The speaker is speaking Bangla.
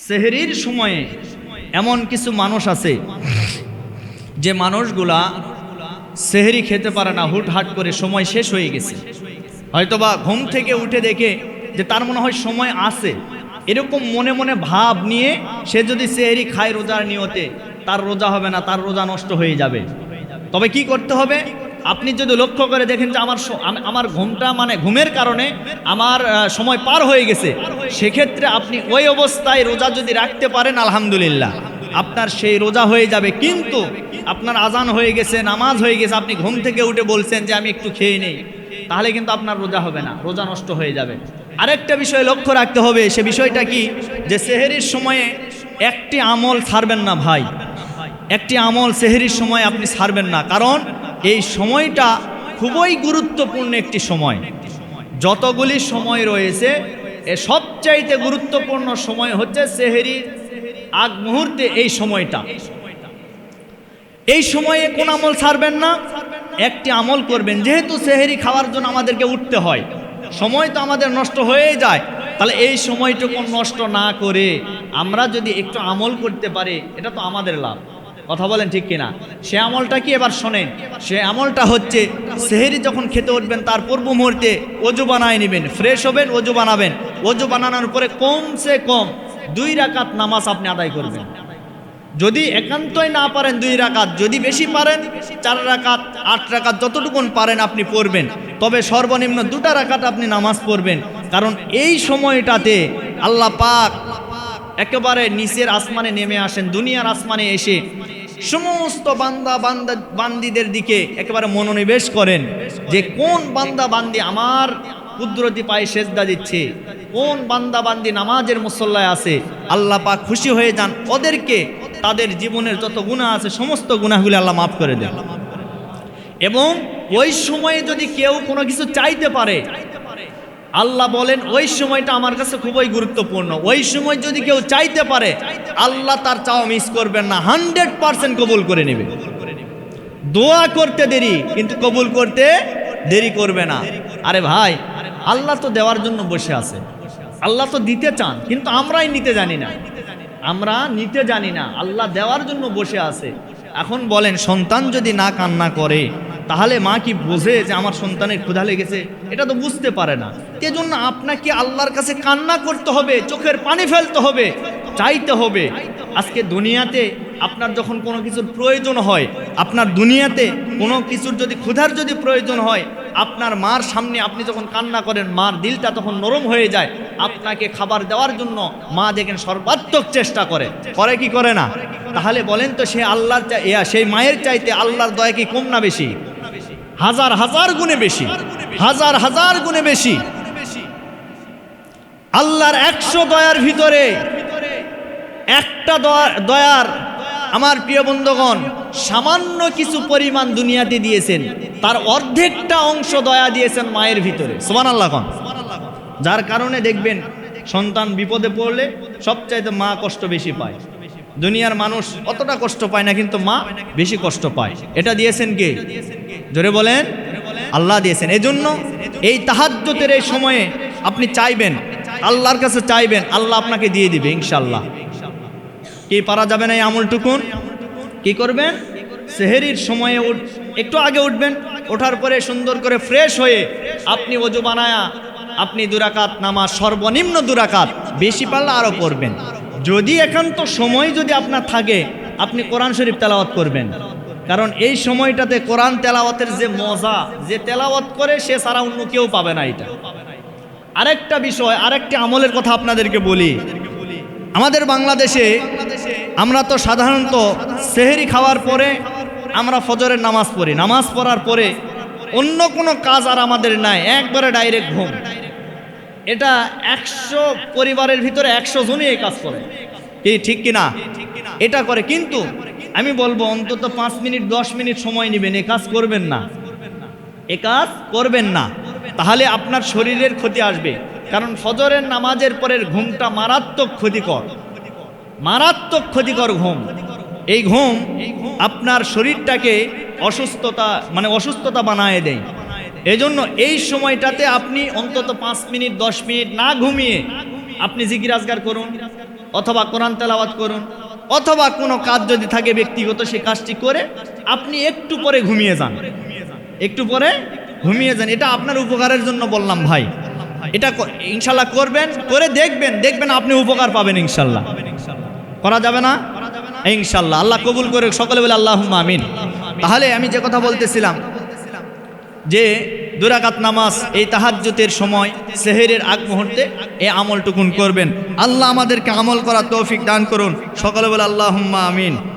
সেহরির সময়ে এমন কিছু মানুষ আছে যে মানুষগুলা সেহরি খেতে পারে না, হুটহাট করে সময় শেষ হয়ে গেছে, হয়তোবা ঘুম থেকে উঠে দেখে যে তার মনে হয় সময় আছে, এরকম মনে মনে ভাব নিয়ে সে যদি সেহরি খায় রোজার নিয়তে, তার রোজা হবে না, তার রোজা নষ্ট হয়ে যাবে। তবে কি করতে হবে? আপনি যদি লক্ষ্য করে দেখেন যে আমার ঘুমটা ঘুমের কারণে আমার সময় পার হয়ে গেছে, সেক্ষেত্রে আপনি ওই অবস্থায় রোজা যদি রাখতে পারেন আলহামদুলিল্লাহ, আপনার সেই রোজা হয়ে যাবে। কিন্তু আপনার আজান হয়ে গেছে, নামাজ হয়ে গেছে, আপনি ঘুম থেকে উঠে বলছেন যে আমি একটু খেয়ে নেই, তাহলে কিন্তু আপনার রোজা হবে না, রোজা নষ্ট হয়ে যাবে। আরেকটা বিষয় লক্ষ্য রাখতে হবে, সে বিষয়টা কি, যে সেহরির সময়ে একটি আমল ছাড়বেন না ভাই, একটি আমল সেহরির সময় আপনি ছাড়বেন না, কারণ এই সময়টা খুবই গুরুত্বপূর্ণ একটি সময়। যতগুলি সময় রয়েছে এ সবচাইতে গুরুত্বপূর্ণ সময় হচ্ছে সেহরির আগ মুহূর্তে এই সময়টা। এই সময়ে কোন আমল ছাড়বেন না? একটি আমল করবেন। যেহেতু সেহরি খাওয়ার জন্য আমাদেরকে উঠতে হয়, সময় তো আমাদের নষ্ট হয়ে যায়, তাহলে এই সময়টুকু নষ্ট না করে আমরা যদি একটু আমল করতে পারি, এটা তো আমাদের লাভ। কথা বলেন ঠিক কিনা? সে আমলটা কি এবার শোনেন। সে আমলটা হচ্ছে সেহরি যখন খেতে উঠবেন তার পূর্ব মুহূর্তে অজু বানায় নেবেন, ফ্রেশ হবেন, অজু বানাবেন। অজু বানানোর পরে কমসে কম 2 রাকাত নামাজ আপনি আদায় করবেন। যদি একান্তই না পারেন 2 রাকাত, যদি বেশি পারেন 4 রাকাত, 8 রাকাত, যতটুকুন পারেন আপনি পড়বেন। তবে সর্বনিম্ন 2টা রাকাত আপনি নামাজ পড়বেন, কারণ এই সময়টাতে আল্লাহ পাক একেবারে নিচের আসমানে নেমে আসেন, দুনিয়ার আসমানে এসে সমস্ত বান্দিদের দিকে একেবারে মনোনিবেশ করেন যে কোন বান্দা বান্দি আমার কুদরতি পায়ে সেজদা দিচ্ছে, কোন বান্দা বান্দি নামাজের মুসল্লায় আছে। আল্লাহ পাক খুশি হয়ে যান, ওদেরকে তাদের জীবনের যত গুনাহ আছে সমস্ত গুনাহগুলি আল্লাহ মাফ করে দেন। এবং ওই সময়ে যদি কেউ কোনো কিছু চাইতে পারে, আল্লাহ বলেন ওই সময়টা আমার কাছে খুবই গুরুত্বপূর্ণ। ওই সময় যদি কেউ চাইতে পারে, আল্লাহ তার চাওয়া মিস করবেন না, 100% কবুল করে নেবে। দোয়া করতে দেরি, কিন্তু কবুল করতে দেরি করবে না। আরে ভাই, আল্লাহ তো দেওয়ার জন্য বসে আছে, আল্লাহ তো দিতে চান, কিন্তু আমরাই নিতে জানি না, আমরা নিতে জানি না। আল্লাহ দেওয়ার জন্য বসে আছে। এখন বলেন, সন্তান যদি না কান্না করে, তাহলে মা কি বোঝে যে আমার সন্তানের ক্ষুধা লেগেছে? এটা তো বুঝতে পারে না। এজন্য আপনাকে আল্লাহর কাছে কান্না করতে হবে, চোখের পানি ফেলতে হবে, চাইতে হবে। আজকে দুনিয়াতে আপনার যখন কোনো কিছুর প্রয়োজন হয়, আপনার দুনিয়াতে কোনো কিছুর যদি ক্ষুধার যদি প্রয়োজন হয়, আপনার মার সামনে আপনি যখন কান্না করেন, মার দিলটা তখন নরম হয়ে যায়। আপনাকে খাবার দেওয়ার জন্য মা দেখেন সর্বাত্মক চেষ্টা করে কি করে না? তাহলে বলেন তো, সে আল্লাহর সেই মায়ের চাইতে আল্লাহর দয়া কি কম না বেশি? হাজার হাজার গুণে বেশি, হাজার হাজার গুণে বেশি। আল্লাহর 100 দয়ার ভিতরে একটা দয়ার আমার প্রিয় বন্ধুগণ সামান্য কিছু পরিমাণ দুনিয়াতে দিয়েছেন, তার অর্ধেকটা অংশ দয়া দিয়েছেন মায়ের ভিতরে। সুবহানাল্লাহ। যার কারণে দেখবেন সন্তান বিপদে পড়লে সবচাইতে মা কষ্ট বেশি পায়। দুনিয়ার মানুষ অতটা কষ্ট পায় না, কিন্তু মা বেশি কষ্ট পায়। এটা দিয়েছেন কে? জোরে বলেন, আল্লাহ দিয়েছেন। এজন্য এই তাহাজ্জুদের এই সময়ে আপনি চাইবেন, আল্লাহর কাছে চাইবেন, আল্লাহ আপনাকে দিয়ে দিবে ইনশাআল্লাহ। কি পারা যাবে না এই আমলটুকুন? কি করবেন? সেহরির সময়ে একটু আগে উঠবেন, ওঠার পরে সুন্দর করে ফ্রেশ হয়ে আপনি ওযু বানায়া আপনি 2 রাকাত নামাজ, সর্বনিম্ন 2 রাকাত, বেশি পারলে আরও পড়বেন। যদি একান্ত সময় যদি আপনার থাকে, আপনি কোরআন শরীফ তেলাওয়াত করবেন, কারণ এই সময়টাতে কোরআন তেলাওয়াতের যে মজা, যে তেলাওয়াত করে সে ছাড়া অন্য কেউ পাবে না। এটা আরেকটা বিষয়, আরেকটি আমলের কথা আপনাদেরকে বলি। আমাদের বাংলাদেশে আমরা তো সাধারণত সেহরি খাওয়ার পরে আমরা ফজরের নামাজ পড়ি, নামাজ পড়ার পরে অন্য কোনো কাজ আর আমাদের নাই, একবারে ডাইরেক্ট ঘুম। এটা 100 পরিবারের ভিতরে 100 জনই এই কাজ করে, কি ঠিক কিনা? এটা করে। কিন্তু আমি বলবো অন্তত 5 মিনিট 10 মিনিট সময় নেবেন, এ কাজ করবেন না, এ কাজ করবেন না, তাহলে আপনার শরীরের ক্ষতি আসবে। কারণ ফজরের নামাজের পরের ঘুমটা মারাত্মক ক্ষতিকর, মারাত্মক ক্ষতিকর ঘুম। এই ঘুম আপনার শরীরটাকে অসুস্থতা বানায় দেয়। এজন্য এই সময়টাতে আপনি অন্তত 5 মিনিট 10 মিনিট না ঘুমিয়ে আপনি জিকির আজকার করুন, অথবা কোরআন তেলাওয়াত করুন, অথবা কোনো কাজ যদি থাকে ব্যক্তিগত সেই কাজটি করে আপনি একটু পরে ঘুমিয়ে যান, একটু পরে ঘুমিয়ে যান। এটা আপনার উপকারের জন্য বললাম ভাই। এটা ইনশাল্লাহ করবেন, করে দেখবেন, দেখবেন আপনি উপকার পাবেন ইনশাল্লাহ। করা যাবে না ইনশাল্লাহ? আল্লাহ কবুল করে, সকলে বলে আল্লাহুম্মা আমিন। তাহলে আমি যে কথা বলতেছিলাম যে 2 রাকাত নামাজ এই তাহাজ্জুদের সময় সেহরের আগ মুহূর্তে এই আমলটুকুন করবেন। আল্লাহ আমাদেরকে আমল করার তৌফিক দান করুন, সকলে বলে আল্লাহুম্মা আমিন।